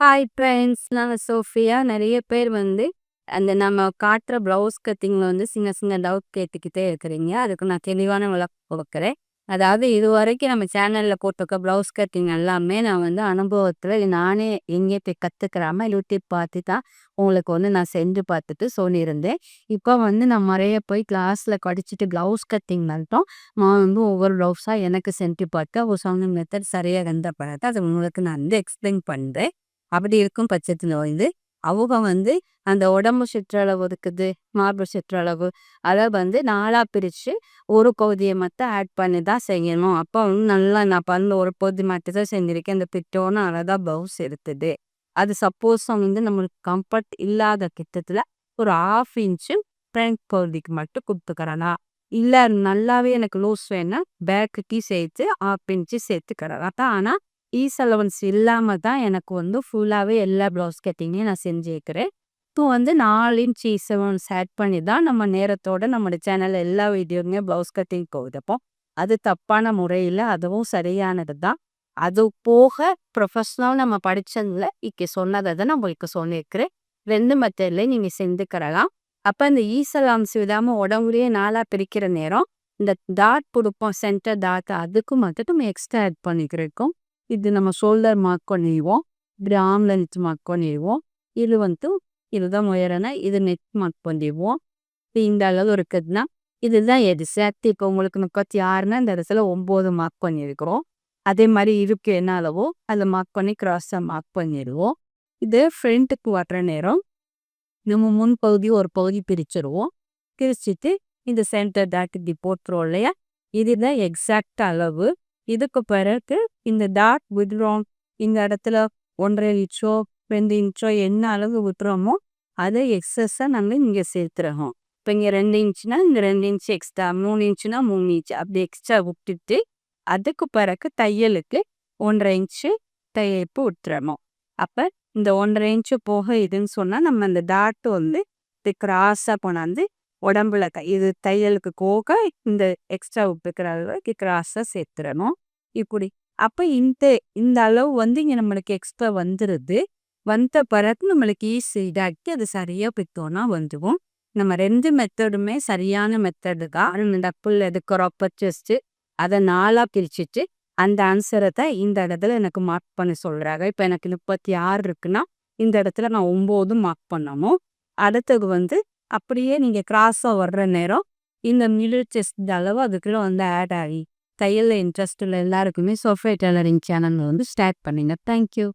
Hi friends. நான் Sofia. நெறைய பேர் வந்து அந்த நம்ம காட்டுற ப்ளவுஸ் கட்டிங்கில வந்து சின்ன சின்ன டவுட் கேட்டுக்கிட்டே இருக்கிறீங்க. அதுக்கு நான் தெளிவான விளக்கம் குடுக்குறேன். அதாவது இதுவரைக்கும் நம்ம சேனல்ல போட்டிருக்க ப்ளவுஸ் கட்டிங் எல்லாமே நான் வந்து அனுபவத்தில நானே எங்கேயே போய் கத்துக்கிறாம யூடியூப் பார்த்து தான் உங்களுக்கு வந்து நான் செஞ்சு பார்த்துட்டு சொல்லியிருந்தேன். இப்போ வந்து நான் நெறைய போய் கிளாஸில படிச்சுட்டு ப்ளவுஸ் கட்டிங் மட்டும் நான் வந்து ஒவ்வொரு ப்ளவுஸா எனக்கு செஞ்சு பார்த்து அவங்க சொன்ன மெத்தட் சரியா வந்த பிறகு அது உங்களுக்கு நான் வந்து எக்ஸ்பிளைன் பண்றேன். அப்படி இருக்கும் பட்சத்துல வந்து, அவங்க வந்து அந்த உடம்பு சுற்றளவு இருக்குது, மார்பு சுற்றளவு அத வந்து 4ஆ பிரிச்சு, ஒரு பகுதிய மட்டும் ஆட் பண்ணி தான் செய்யணும். அப்போ வந்து நல்லா நான் பண்ண ஒரு பகுதி மட்டும் தான் செஞ்சிருக்கேன். அந்த பிட்டோன அழகா ப்ளவுஸ் எடுத்தது. அது சப்போஸ் வந்து நம்மளுக்கு கம்ஃபர்ட் இல்லாத கிட்டத்துல ஒரு 1/2 இன்ச்சு ஃப்ரண்ட் பகுதிக்கு மட்டும் குடுத்துக்கிறலாம். இல்ல நல்லாவே எனக்கு லூஸ் வேணும்னா, பேக்குக்கு சேர்த்து 1/2 இன்ச்சு சேர்த்துக்கிறலாம். ஆனா ஈஸ் அலவன்ஸ் இல்லாம தான் எனக்கு வந்து ஃபுல்லாவே எல்லா ப்ளவுஸ் கட்டிங்கையும் நான் செஞ்சிருக்கிறேன். இப்போ வந்து 4 இன்ச் ஈஸ் அலவன்ஸ் ஆட் பண்ணி தான் நம்ம நேரத்தோட நம்முடைய சேனல்ல எல்லா வீடியோவுமே ப்ளவுஸ் கட்டிங் போகுது. அப்போ அது தப்பான முறையில அதுவும் சரியானது தான். அது போக ப்ரொஃபஷனல் நம்ம படிச்சதுல சொன்னத தான் நான் உங்களுக்கு சொல்லியிருக்கிறேன். 2 மெத்தட்லயும் நீங்க செஞ்சுக்கிறலாம். அப்ப இந்த ஈஸ் அலவன்ஸ் விடாம உடம்புலயே 4ஆ பிரிக்கிற நேரம், இந்த டாட் குடுப்போம் சென்டர் டாட் அதுக்கு மட்டும் நம்ம எக்ஸ்ட்ரா ஆட் பண்ணிக்கிறோம். இது நம்ம ஷோல்டர் மார்க் பண்ணிருவோம். இப்படி ஆர்ம் லென்த் மார்க் பண்ணிருவோம். இது வந்து இதுதான் உயரம்னா இது நெக் மார்க் பண்ணிருவோம். இப்ப இந்த அளவு இருக்குதுன்னா, இதுதான் எக்ஸாக்ட். இப்போ உங்களுக்கு 36ன்னா இந்த இடத்துல 9 மார்க் பண்ணியிருக்கிறோம். அதே மாரி இடுப்பு என்ன அளவோ அத மார்க் பண்ணி கிராஸா மார்க் பண்ணிருவோம். இது ஃப்ரண்ட்டுக்கு வர்ற நேரம், நம்ம முன் பகுதி ஒரு பகுதி பிரிச்சுருவோம். பிரிச்சுட்டு இந்த சென்டர் டாட் இப்படி போட்டுருவோம் இல்லையா? இதுதான் எக்ஸாக்ட் அளவு. இதுக்கு பிறகு இந்த டாட் விடுறோம். இந்த இடத்துல 1 1/2 இன்ச்சோ 2 இன்ச்சோ என்ன அளவு விட்டுறோமோ அதை எக்ஸஸா நம்ம இங்க சேர்த்துறோம். இப்போ இங்க 2 இன்ச்னா இந்த 2 இன்ச் எக்ஸ்ட்ரா, 3 இன்ச்னா 3 இன்ச் அப்படி எக்ஸ்ட்ரா விட்டுட்டு, அதுக்கு பிறகு தையலுக்கு 1 1/2 இன்ச்சு தையலுக்கு விட்டுறணும். அப்ப இந்த 1 1/2 இன்ச்சு போக இதுன்னு சொன்னா நம்ம அந்த டாட் வந்து இது கிராஸா கொண்டாந்து உடம்புல இது தையலுக்கு போக இந்த எக்ஸ்ட்ரா விட்டுக்கிற அளவுக்கு கிராஸா சேர்த்துறணும். இப்படி அப்ப இந்த இந்த அளவு வந்து இங்க நம்மளுக்கு எக்ஸ்ட்ரா வந்துருது. வந்த பிறகு நம்மளுக்கு ஈஸி இதாக்கி அது சரியா பித்தோம்னா வந்துரும். நம்ம 2 மெத்தடுமே சரியான மெத்தடு தான். டப்புள் எடுக்கிறோம் அப்பர் செஸ்ட் அதை 4ஆ பிரிச்சுட்டு அந்த ஆன்சரை தான் இந்த இடத்துல எனக்கு மார்க் பண்ண சொல்றாங்க. இப்போ எனக்கு 36 இருக்குன்னா இந்த இடத்துல நான் 9 மார்க் பண்ணணும். அடுத்தது வந்து அப்படியே நீங்க கிராஸா வர்ற நேரம் இந்த மிடில் செஸ்ட் அளவு அதுக்குள்ள வந்து ஆட் ஆகி தையல்ல இன்ட்ரெஸ்ட் உள்ள எல்லாருக்குமே சோஃபியா டெய்லரிங் சேனல் வந்து ஸ்டார்ட் பண்ணுங்க. தேங்க்யூ.